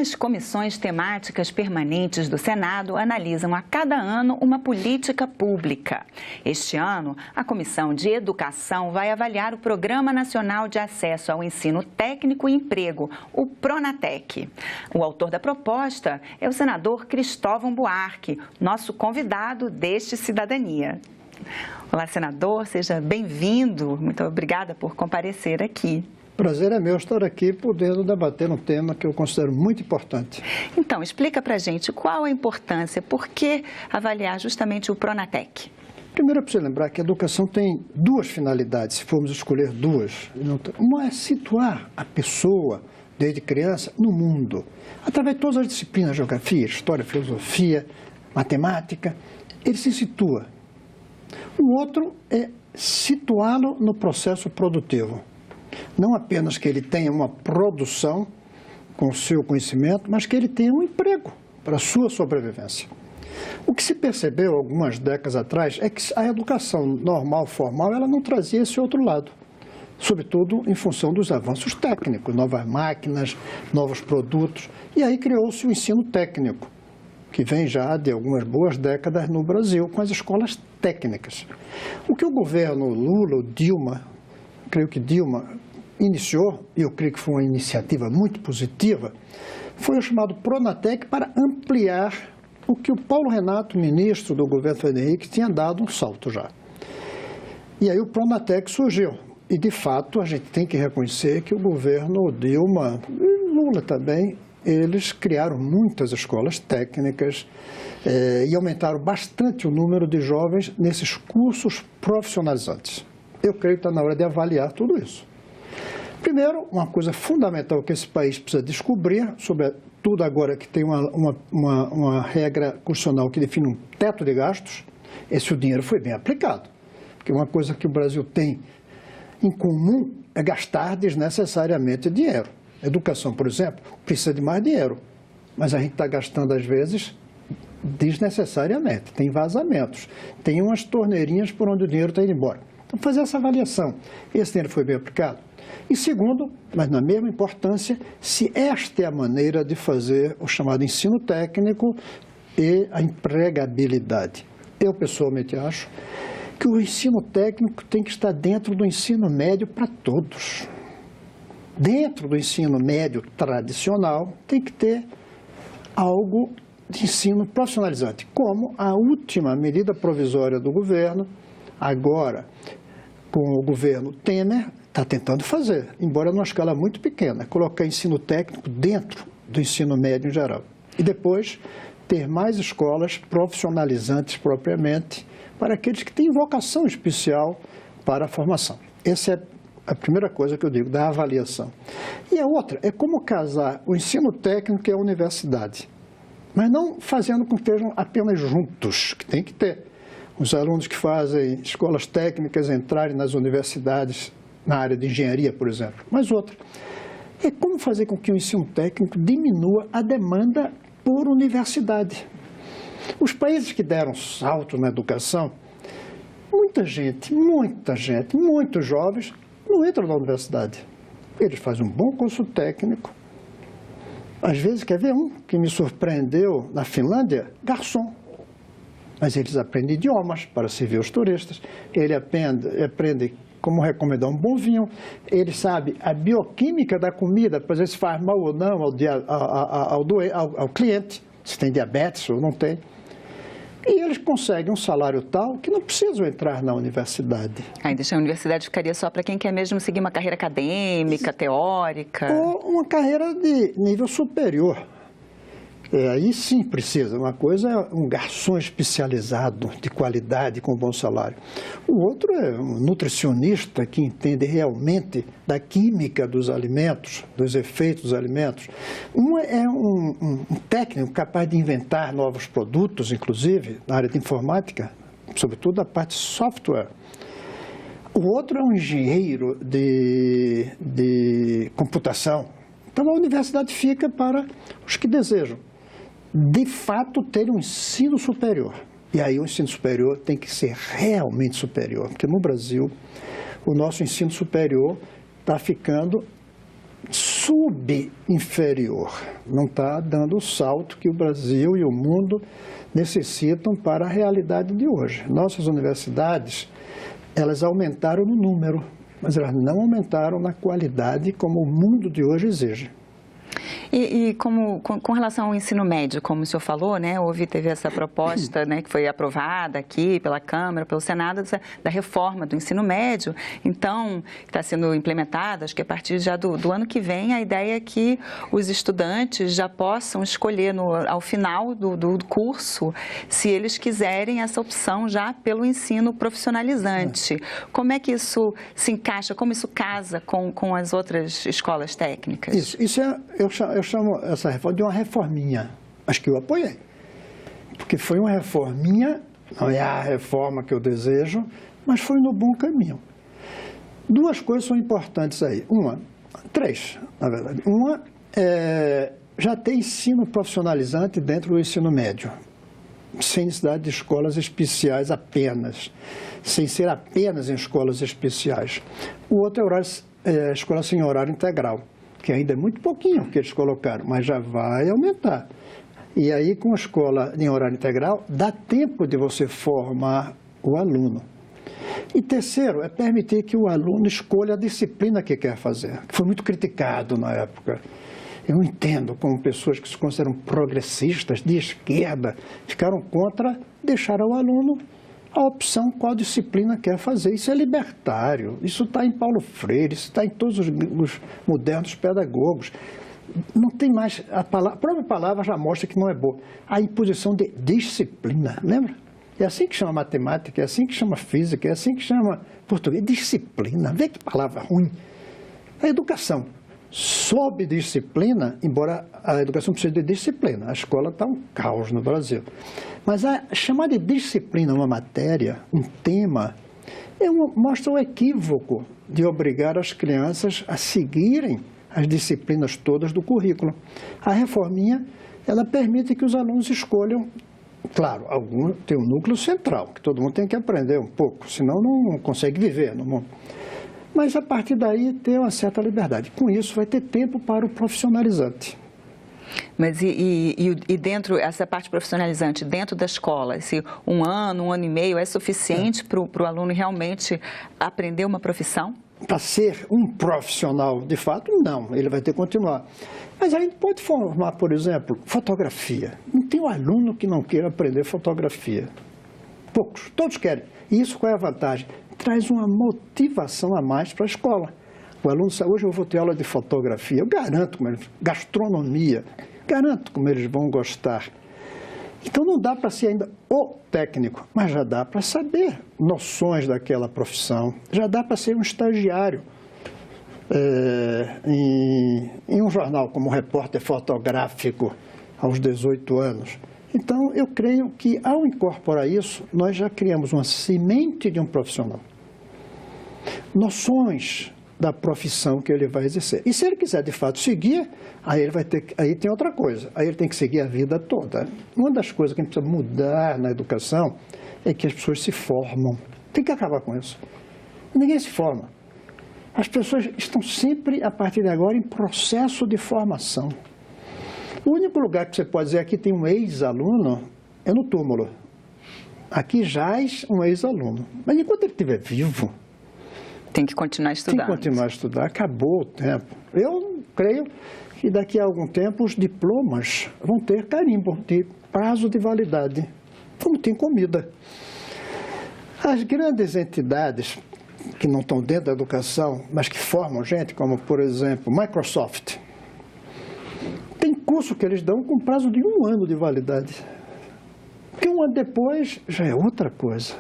As comissões temáticas permanentes do Senado analisam a cada ano uma política pública. Este ano, a Comissão de Educação vai avaliar o Programa Nacional de Acesso ao Ensino Técnico e Emprego, o PRONATEC. O autor da proposta é o senador Cristóvão Buarque, nosso convidado deste Cidadania. Olá, senador, seja bem-vindo. Muito obrigada por comparecer aqui. Prazer é meu estar aqui podendo debater um tema que eu considero muito importante. Então, explica pra gente qual a importância, por que avaliar justamente o PRONATEC? Primeiro, é preciso lembrar que a educação tem duas finalidades, se formos escolher duas. Uma é situar a pessoa, desde criança, no mundo, através de todas as disciplinas, geografia, história, filosofia, matemática, ele se situa. O outro é situá-lo no processo produtivo. Não apenas que ele tenha uma produção com o seu conhecimento, mas que ele tenha um emprego para a sua sobrevivência. O que se percebeu algumas décadas atrás é que a educação normal, formal, ela não trazia esse outro lado, sobretudo em função dos avanços técnicos, novas máquinas, novos produtos, e aí criou-se o ensino técnico, que vem já de algumas boas décadas no Brasil, com as escolas técnicas. O que o governo Lula, Dilma, creio que Dilma iniciou, e eu creio que foi uma iniciativa muito positiva, foi o chamado PRONATEC para ampliar o que o Paulo Renato, ministro do governo Fernando Henrique, tinha dado um salto já. E aí o PRONATEC surgiu. E, de fato, a gente tem que reconhecer que o governo Dilma, e Lula também, eles criaram muitas escolas técnicas e aumentaram bastante o número de jovens nesses cursos profissionalizantes. Eu creio que está na hora de avaliar tudo isso. Primeiro, uma coisa fundamental que esse país precisa descobrir, sobretudo agora que tem uma regra constitucional que define um teto de gastos, é se o dinheiro foi bem aplicado. Porque uma coisa que o Brasil tem em comum é gastar desnecessariamente dinheiro. A educação, por exemplo, precisa de mais dinheiro, mas a gente está gastando, às vezes, desnecessariamente. Tem vazamentos, tem umas torneirinhas por onde o dinheiro está indo embora. Então, fazer essa avaliação, esse dinheiro foi bem aplicado? E segundo, mas na mesma importância, se esta é a maneira de fazer o chamado ensino técnico e a empregabilidade. Eu, pessoalmente, acho que o ensino técnico tem que estar dentro do ensino médio para todos. Dentro do ensino médio tradicional, tem que ter algo de ensino profissionalizante, como a última medida provisória do governo, agora com o governo Temer, está tentando fazer, embora numa escala muito pequena, colocar ensino técnico dentro do ensino médio em geral. E depois ter mais escolas profissionalizantes propriamente para aqueles que têm vocação especial para a formação. Essa é a primeira coisa que eu digo, da avaliação. E a outra é como casar o ensino técnico e a universidade, mas não fazendo com que estejam apenas juntos, que tem que ter. Os alunos que fazem escolas técnicas entrarem nas universidades na área de engenharia, por exemplo. Mas outra, é como fazer com que o ensino técnico diminua a demanda por universidade. Os países que deram salto na educação, muitos jovens não entram na universidade. Eles fazem um bom curso técnico. Às vezes, quer ver um que me surpreendeu na Finlândia? Garçom. Mas eles aprendem idiomas para servir os turistas. Ele aprende como recomendar um bom vinho. Ele sabe a bioquímica da comida, para ver se faz mal ou não ao cliente, se tem diabetes ou não tem. E eles conseguem um salário tal que não precisam entrar na universidade. Ainda a universidade ficaria só para quem quer mesmo seguir uma carreira acadêmica, teórica? Ou uma carreira de nível superior. Aí sim precisa. Uma coisa é um garçom especializado, de qualidade, com bom salário. O outro é um nutricionista que entende realmente da química dos alimentos, dos efeitos dos alimentos. Um é um técnico capaz de inventar novos produtos, inclusive, na área de informática, sobretudo da parte de software. O outro é um engenheiro de computação. Então, a universidade fica para os que desejam, de fato, ter um ensino superior. E aí o ensino superior tem que ser realmente superior, porque no Brasil o nosso ensino superior está ficando subinferior, não está dando o salto que o Brasil e o mundo necessitam para a realidade de hoje. Nossas universidades, elas aumentaram no número, mas elas não aumentaram na qualidade como o mundo de hoje exige. E com relação ao ensino médio, como o senhor falou, né, teve essa proposta, né, que foi aprovada aqui pela Câmara, pelo Senado, da reforma do ensino médio. Então, está sendo implementada, acho que a partir já do ano que vem, a ideia é que os estudantes já possam escolher ao final do curso, se eles quiserem essa opção já pelo ensino profissionalizante. Como é que isso se encaixa, como isso casa com as outras escolas técnicas? Isso eu chamo essa reforma de uma reforminha, mas que eu apoiei, porque foi uma reforminha, não é a reforma que eu desejo, mas foi no bom caminho. Duas coisas são importantes aí, três, na verdade. Uma, já tem ensino profissionalizante dentro do ensino médio, sem necessidade de escolas especiais apenas, sem ser apenas em escolas especiais. O outro é escola sem horário integral, que ainda é muito pouquinho que eles colocaram, mas já vai aumentar. E aí, com a escola em horário integral, dá tempo de você formar o aluno. E terceiro, é permitir que o aluno escolha a disciplina que quer fazer, que foi muito criticado na época. Eu não entendo como pessoas que se consideram progressistas, de esquerda, ficaram contra deixar ao aluno a opção qual disciplina quer fazer. Isso é libertário, isso está em Paulo Freire, isso está em todos os modernos pedagogos. Não tem mais, a própria palavra já mostra que não é boa. A imposição de disciplina, lembra? É assim que chama matemática, é assim que chama física, é assim que chama português. Disciplina, vê que palavra ruim. A educação, sob disciplina, embora a educação precise de disciplina, a escola está um caos no Brasil. Mas chamar de disciplina uma matéria, um tema, mostra o equívoco de obrigar as crianças a seguirem as disciplinas todas do currículo. A reforminha, ela permite que os alunos escolham, claro, algum tem um núcleo central, que todo mundo tem que aprender um pouco, senão não consegue viver no mundo. Mas a partir daí tem uma certa liberdade. Com isso vai ter tempo para o profissionalizante. Mas e dentro, essa parte profissionalizante, dentro da escola, se um ano e meio é suficiente para o aluno realmente aprender uma profissão? Para ser um profissional, de fato, não. Ele vai ter que continuar. Mas a gente pode formar, por exemplo, fotografia. Não tem um aluno que não queira aprender fotografia. Poucos, todos querem. E isso qual é a vantagem? Traz uma motivação a mais para a escola. O aluno sabe, hoje eu vou ter aula de fotografia, eu garanto como eles, gastronomia, garanto como eles vão gostar. Então não dá para ser ainda o técnico, mas já dá para saber noções daquela profissão, já dá para ser um estagiário em um jornal como repórter fotográfico aos 18 anos. Então eu creio que ao incorporar isso, nós já criamos uma semente de um profissional. Noções da profissão que ele vai exercer. E se ele quiser, de fato, seguir, aí tem outra coisa, aí ele tem que seguir a vida toda. Uma das coisas que a gente precisa mudar na educação é que as pessoas se formam. Tem que acabar com isso. Ninguém se forma. As pessoas estão sempre, a partir de agora, em processo de formação. O único lugar que você pode dizer aqui tem um ex-aluno é no túmulo. Aqui jaz um ex-aluno. Mas enquanto ele estiver vivo, tem que continuar estudando. Tem que continuar a estudar. Acabou o tempo. Eu creio que daqui a algum tempo os diplomas vão ter carimbo de prazo de validade, como tem comida. As grandes entidades que não estão dentro da educação, mas que formam gente, como, por exemplo, Microsoft, tem curso que eles dão com prazo de 1 ano de validade. Porque 1 ano depois já é outra coisa.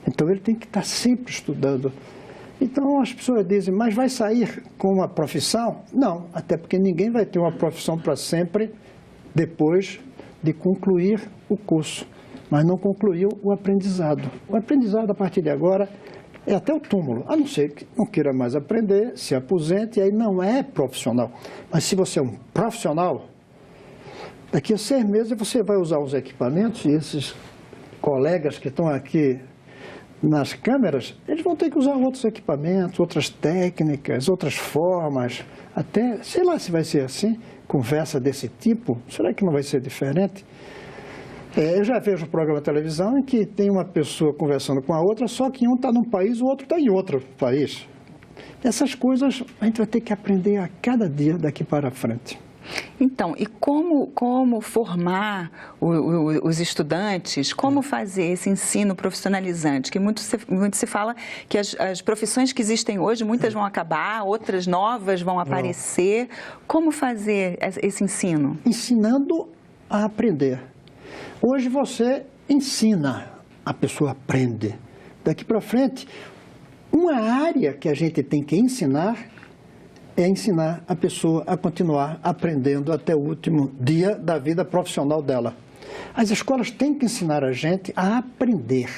Então ele tem que estar sempre estudando. Então as pessoas dizem, mas vai sair com uma profissão? Não, até porque ninguém vai ter uma profissão para sempre depois de concluir o curso, mas não concluiu o aprendizado. O aprendizado, a partir de agora, é até o túmulo, a não ser que não queira mais aprender, se aposente, e aí não é profissional. Mas se você é um profissional, daqui a 6 meses você vai usar os equipamentos, e esses colegas que estão aqui nas câmeras, eles vão ter que usar outros equipamentos, outras técnicas, outras formas, até, sei lá se vai ser assim, conversa desse tipo, será que não vai ser diferente? Eu já vejo um programa de televisão em que tem uma pessoa conversando com a outra, só que um está num país, o outro está em outro país. Essas coisas a gente vai ter que aprender a cada dia daqui para frente. Então, e como formar os estudantes, como fazer esse ensino profissionalizante? Que muito se fala que as profissões que existem hoje, muitas vão acabar, outras novas vão aparecer. Como fazer esse ensino? Ensinando a aprender. Hoje você ensina, a pessoa aprende. Daqui para frente, uma área que a gente tem que ensinar é ensinar a pessoa a continuar aprendendo até o último dia da vida profissional dela. As escolas têm que ensinar a gente a aprender,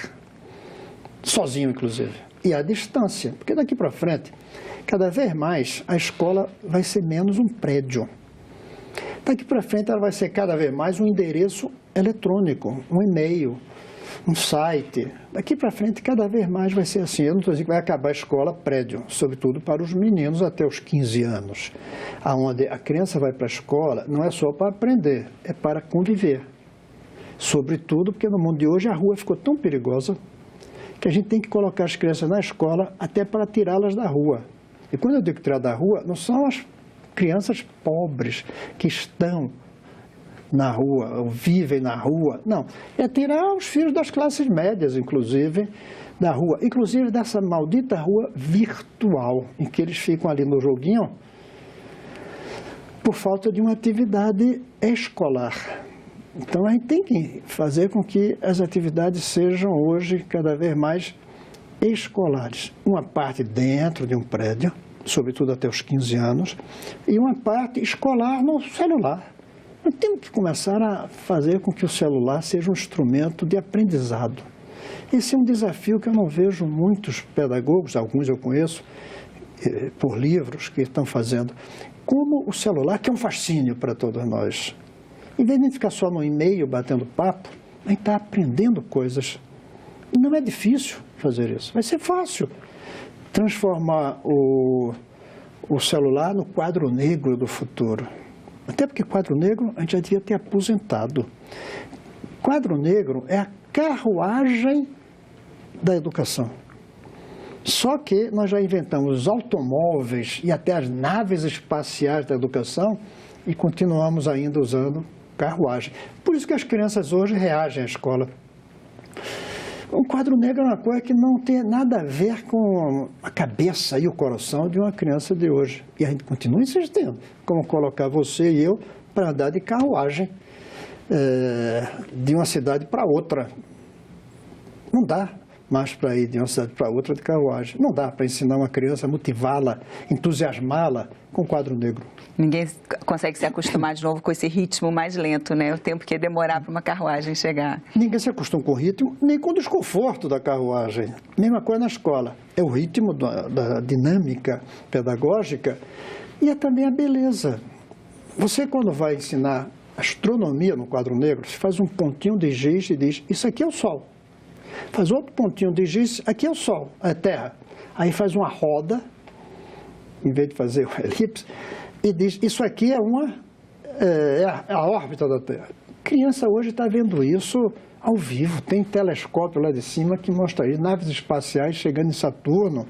sozinho inclusive, e à distância, porque daqui para frente, cada vez mais a escola vai ser menos um prédio. Daqui para frente ela vai ser cada vez mais um endereço eletrônico, um e-mail, um site. Daqui para frente, cada vez mais vai ser assim. Eu não estou dizendo que vai acabar a escola prédio, sobretudo para os meninos até os 15 anos, onde a criança vai para a escola não é só para aprender, é para conviver. Sobretudo porque no mundo de hoje a rua ficou tão perigosa que a gente tem que colocar as crianças na escola até para tirá-las da rua. E quando eu digo tirar da rua, não são as crianças pobres que estão na rua, ou vivem na rua. Não, é tirar os filhos das classes médias, inclusive, da rua. Inclusive dessa maldita rua virtual, em que eles ficam ali no joguinho, por falta de uma atividade escolar. Então, a gente tem que fazer com que as atividades sejam hoje cada vez mais escolares. Uma parte dentro de um prédio, sobretudo até os 15 anos, e uma parte escolar no celular. Nós temos que começar a fazer com que o celular seja um instrumento de aprendizado. Esse é um desafio que eu não vejo muitos pedagogos, alguns eu conheço, por livros que estão fazendo. Como o celular, que é um fascínio para todos nós. Em vez de ficar só no e-mail batendo papo, a gente está aprendendo coisas. E não é difícil fazer isso, vai ser fácil. Transformar o celular no quadro negro do futuro. Até porque quadro negro a gente já devia ter aposentado. Quadro negro é a carruagem da educação. Só que nós já inventamos os automóveis e até as naves espaciais da educação e continuamos ainda usando carruagem. Por isso que as crianças hoje reagem à escola. O quadro negro é uma coisa que não tem nada a ver com a cabeça e o coração de uma criança de hoje. E a gente continua insistindo, como colocar você e eu para andar de carruagem de uma cidade para outra. Não dá mais para ir de uma cidade para outra de carruagem. Não dá para ensinar uma criança, motivá-la, entusiasmá-la com quadro negro. Ninguém consegue se acostumar de novo com esse ritmo mais lento, né? O tempo que ia demorar para uma carruagem chegar. Ninguém se acostuma com o ritmo, nem com o desconforto da carruagem. Mesma coisa na escola. É o ritmo da dinâmica pedagógica e é também a beleza. Você, quando vai ensinar astronomia no quadro negro, você faz um pontinho de giz e diz, isso aqui é o Sol. Faz outro pontinho de giz, aqui é o Sol, é a Terra. Aí faz uma roda, em vez de fazer o elipse, e diz, isso aqui é a órbita da Terra. A criança hoje está vendo isso ao vivo, tem telescópio lá de cima que mostra aí, naves espaciais chegando em Saturno.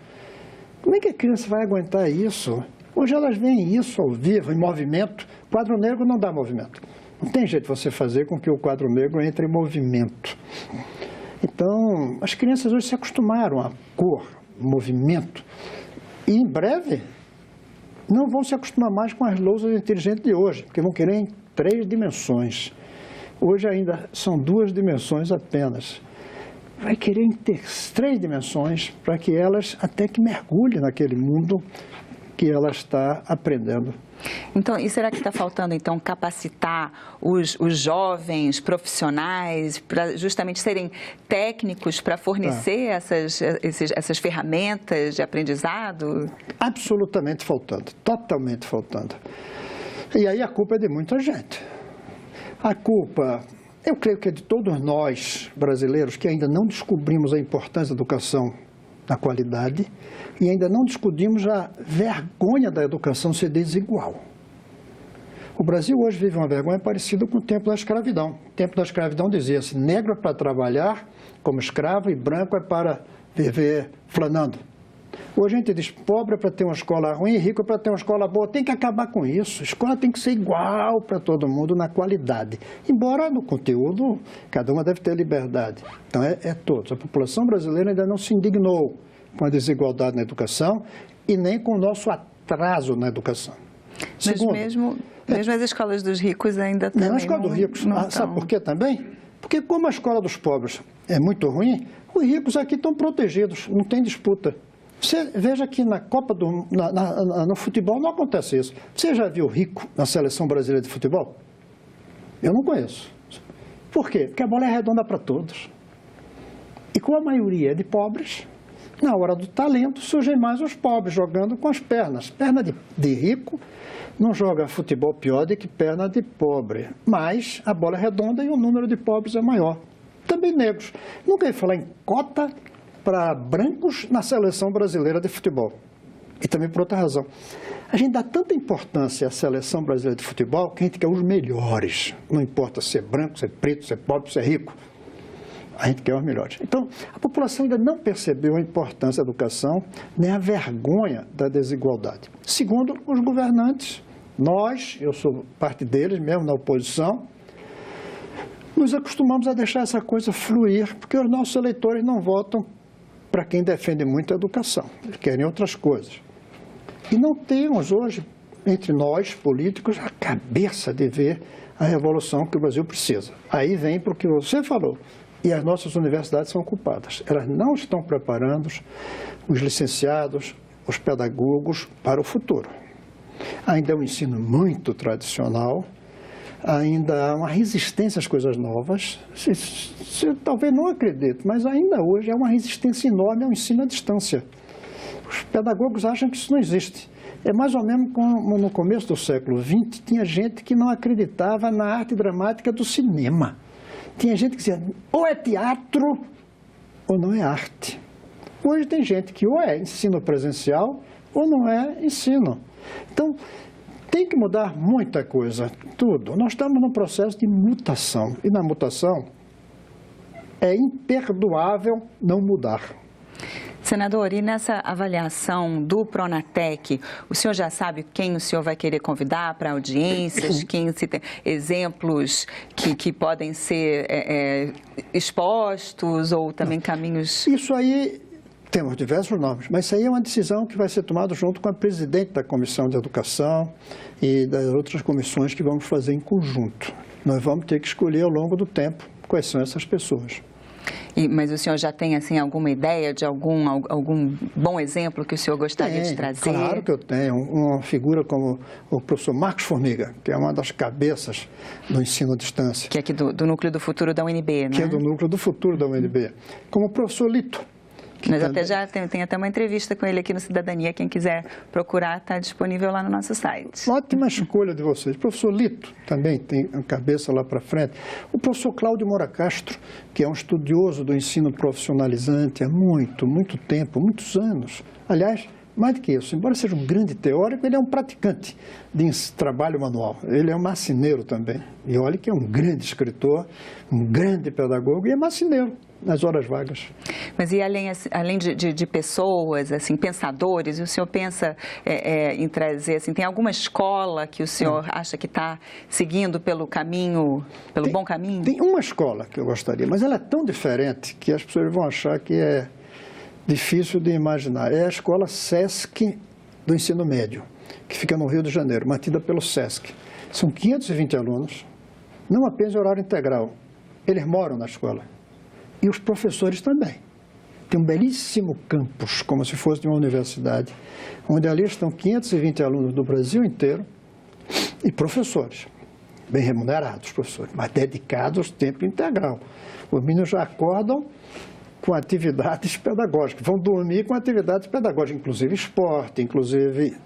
Como é que a criança vai aguentar isso? Hoje elas veem isso ao vivo, em movimento. Quadro negro não dá movimento. Não tem jeito de você fazer com que o quadro negro entre em movimento. Então, as crianças hoje se acostumaram a cor, movimento, e em breve não vão se acostumar mais com as lousas inteligentes de hoje, porque vão querer em 3 dimensões. Hoje ainda são 2 dimensões apenas. Vai querer em 3 dimensões para que elas até que mergulhem naquele mundo que ela está aprendendo. Então, e será que está faltando, então, capacitar os jovens profissionais para justamente serem técnicos para fornecer essas ferramentas de aprendizado? Absolutamente faltando, totalmente faltando. E aí a culpa é de muita gente. A culpa Eu creio que é de todos nós, brasileiros, que ainda não descobrimos a importância da educação na qualidade e ainda não discutimos a vergonha da educação ser desigual. O Brasil hoje vive uma vergonha parecida com o tempo da escravidão. O tempo da escravidão dizia-se: negro é para trabalhar como escravo e branco é para viver flanando. Hoje a gente diz: pobre é para ter uma escola ruim e rico é para ter uma escola boa. Tem que acabar com isso. A escola tem que ser igual para todo mundo na qualidade. Embora no conteúdo, cada uma deve ter liberdade. Então é todos. A população brasileira ainda não se indignou com a desigualdade na educação e nem com o nosso atraso na educação. Mas segundo, mesmo as escolas dos ricos ainda também não... A escola dos ricos, sabe por quê também? Porque como a escola dos pobres é muito ruim, os ricos aqui estão protegidos, não tem disputa. Você veja que na Copa no futebol não acontece isso. Você já viu rico na seleção brasileira de futebol? Eu não conheço. Por quê? Porque a bola é redonda para todos. E como a maioria é de pobres, na hora do talento surgem mais os pobres jogando com as pernas. Perna de rico não joga futebol pior do que perna de pobre. Mas a bola é redonda e o número de pobres é maior. Também negros. Nunca ia falar em cota para brancos na seleção brasileira de futebol. E também por outra razão. A gente dá tanta importância à seleção brasileira de futebol que a gente quer os melhores. Não importa se é branco, se é preto, se é pobre, se é rico. A gente quer os melhores. Então, a população ainda não percebeu a importância da educação, nem a vergonha da desigualdade. Segundo, os governantes, nós, eu sou parte deles, mesmo na oposição, nos acostumamos a deixar essa coisa fluir, porque os nossos eleitores não votam para quem defende muito a educação. Eles querem outras coisas. E não temos hoje, entre nós, políticos, a cabeça de ver a revolução que o Brasil precisa. Aí vem para o que você falou. E as nossas universidades são culpadas. Elas não estão preparando os licenciados, os pedagogos para o futuro. Ainda é um ensino muito tradicional, ainda há uma resistência às coisas novas. Você talvez não acredite, mas ainda hoje é uma resistência enorme ao ensino à distância. Os pedagogos acham que isso não existe. É mais ou menos como no começo do século XX, tinha gente que não acreditava na arte dramática do cinema. Tinha gente que dizia, ou é teatro ou não é arte. Hoje tem gente que ou é ensino presencial ou não é ensino. Então, tem que mudar muita coisa, tudo. Nós estamos num processo de mutação. E na mutação é imperdoável não mudar. Senador, e nessa avaliação do Pronatec, o senhor já sabe quem o senhor vai querer convidar para audiências, quem se tem exemplos que podem ser expostos ou também caminhos... Isso aí, temos diversos nomes, mas isso aí é uma decisão que vai ser tomada junto com a presidente da Comissão de Educação e das outras comissões que vamos fazer em conjunto. Nós vamos ter que escolher ao longo do tempo quais são essas pessoas. Mas o senhor já tem assim, alguma ideia de algum bom exemplo que o senhor gostaria de trazer? Claro que eu tenho. Uma figura como o professor Marcos Formiga, que é uma das cabeças do ensino à distância. Que é aqui do Núcleo do Futuro da UNB, né? Que é do Núcleo do Futuro da UNB. Como o professor Lito. Mas até já tem até uma entrevista com ele aqui no Cidadania. Quem quiser procurar, está disponível lá no nosso site. Ótima escolha de vocês. O professor Lito também tem a cabeça lá para frente. O professor Cláudio Moura Castro, que é um estudioso do ensino profissionalizante há muito tempo, muitos anos. Aliás, mais do que isso, embora seja um grande teórico, ele é um praticante de trabalho manual. Ele é um marceneiro também. E olha que é um grande escritor, um grande pedagogo e é marceneiro nas horas vagas. Mas e além de pessoas, assim, pensadores, o senhor pensa em trazer, assim, tem alguma escola que o senhor acha que está seguindo pelo caminho, bom caminho? Tem uma escola que eu gostaria, mas ela é tão diferente que as pessoas vão achar que é difícil de imaginar. É a escola SESC do ensino médio, que fica no Rio de Janeiro, mantida pelo SESC. São 520 alunos, não apenas em horário integral. Eles moram na escola. E os professores também. Tem um belíssimo campus, como se fosse de uma universidade, onde ali estão 520 alunos do Brasil inteiro e professores, bem remunerados professores, mas dedicados ao tempo integral. Os meninos já acordam com atividades pedagógicas, vão dormir com atividades pedagógicas, inclusive esporte, inclusive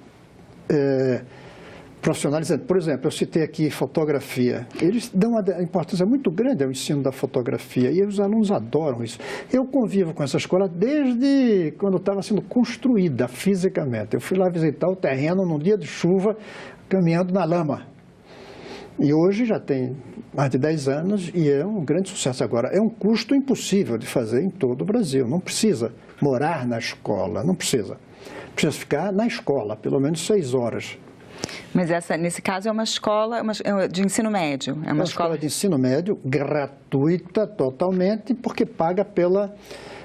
profissionalizante. Por exemplo, eu citei aqui fotografia. Eles dão uma importância muito grande ao ensino da fotografia e os alunos adoram isso. Eu convivo com essa escola desde quando estava sendo construída fisicamente. Eu fui lá visitar o terreno num dia de chuva, caminhando na lama. E hoje já tem mais de 10 anos e é um grande sucesso. Agora, é um custo impossível de fazer em todo o Brasil. Não precisa morar na escola, não precisa. Precisa ficar na escola, pelo menos 6 horas. Mas nesse caso é uma escola de ensino médio? É uma escola de ensino médio, gratuita totalmente, porque paga pela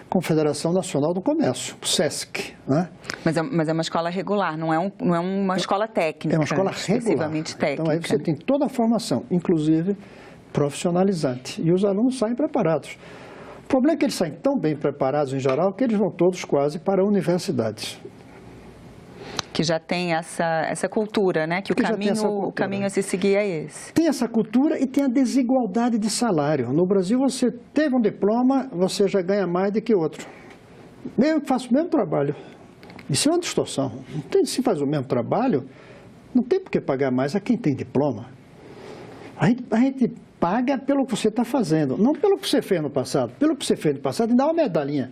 Confederação Nacional do Comércio, o SESC. Né? Mas é uma escola regular, não é uma escola técnica. É uma escola regular. Técnica. Então aí você tem toda a formação, inclusive profissionalizante. E os alunos saem preparados. O problema é que eles saem tão bem preparados, em geral, que eles vão todos quase para universidades. Que já tem essa cultura, né? Que o caminho a se seguir é esse. Tem essa cultura e tem a desigualdade de salário. No Brasil, você teve um diploma, você já ganha mais do que outro. Eu faço o mesmo trabalho. Isso é uma distorção. Se faz o mesmo trabalho, não tem por que pagar mais a quem tem diploma. A gente paga pelo que você está fazendo, não pelo que você fez no passado. Pelo que você fez no passado, e dá uma medalhinha,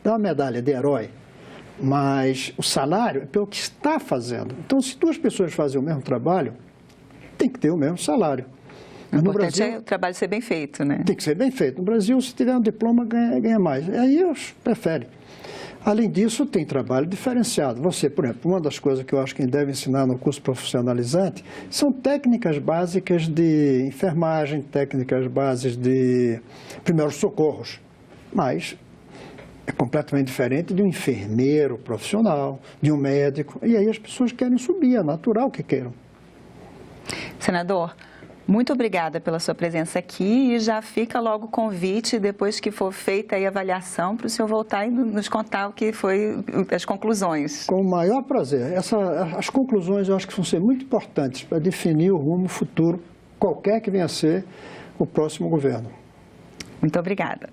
dá uma medalha de herói. Mas o salário é pelo que está fazendo. Então, se duas pessoas fazem o mesmo trabalho, tem que ter o mesmo salário. O importante é o trabalho ser bem feito, né? Tem que ser bem feito. No Brasil, se tiver um diploma, ganha mais. Aí eu prefere. Além disso, tem trabalho diferenciado. Você, por exemplo, uma das coisas que eu acho que deve ensinar no curso profissionalizante são técnicas básicas de enfermagem, técnicas básicas de primeiros socorros. Mas é completamente diferente de um enfermeiro profissional, de um médico. E aí as pessoas querem subir, é natural que queiram. Senador, muito obrigada pela sua presença aqui e já fica logo o convite, depois que for feita a avaliação, para o senhor voltar e nos contar o que foi as conclusões. Com o maior prazer. As conclusões eu acho que vão ser muito importantes para definir o rumo futuro, qualquer que venha a ser o próximo governo. Muito obrigada.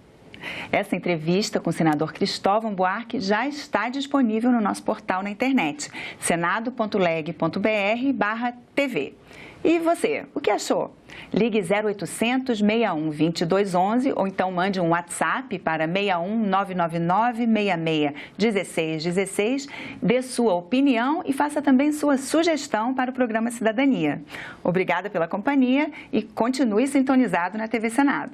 Essa entrevista com o senador Cristóvão Buarque já está disponível no nosso portal na internet, senado.leg.br/TV. E você, o que achou? Ligue 0800 61 2211 ou então mande um WhatsApp para 61 999 66 1616, dê sua opinião e faça também sua sugestão para o programa Cidadania. Obrigada pela companhia e continue sintonizado na TV Senado.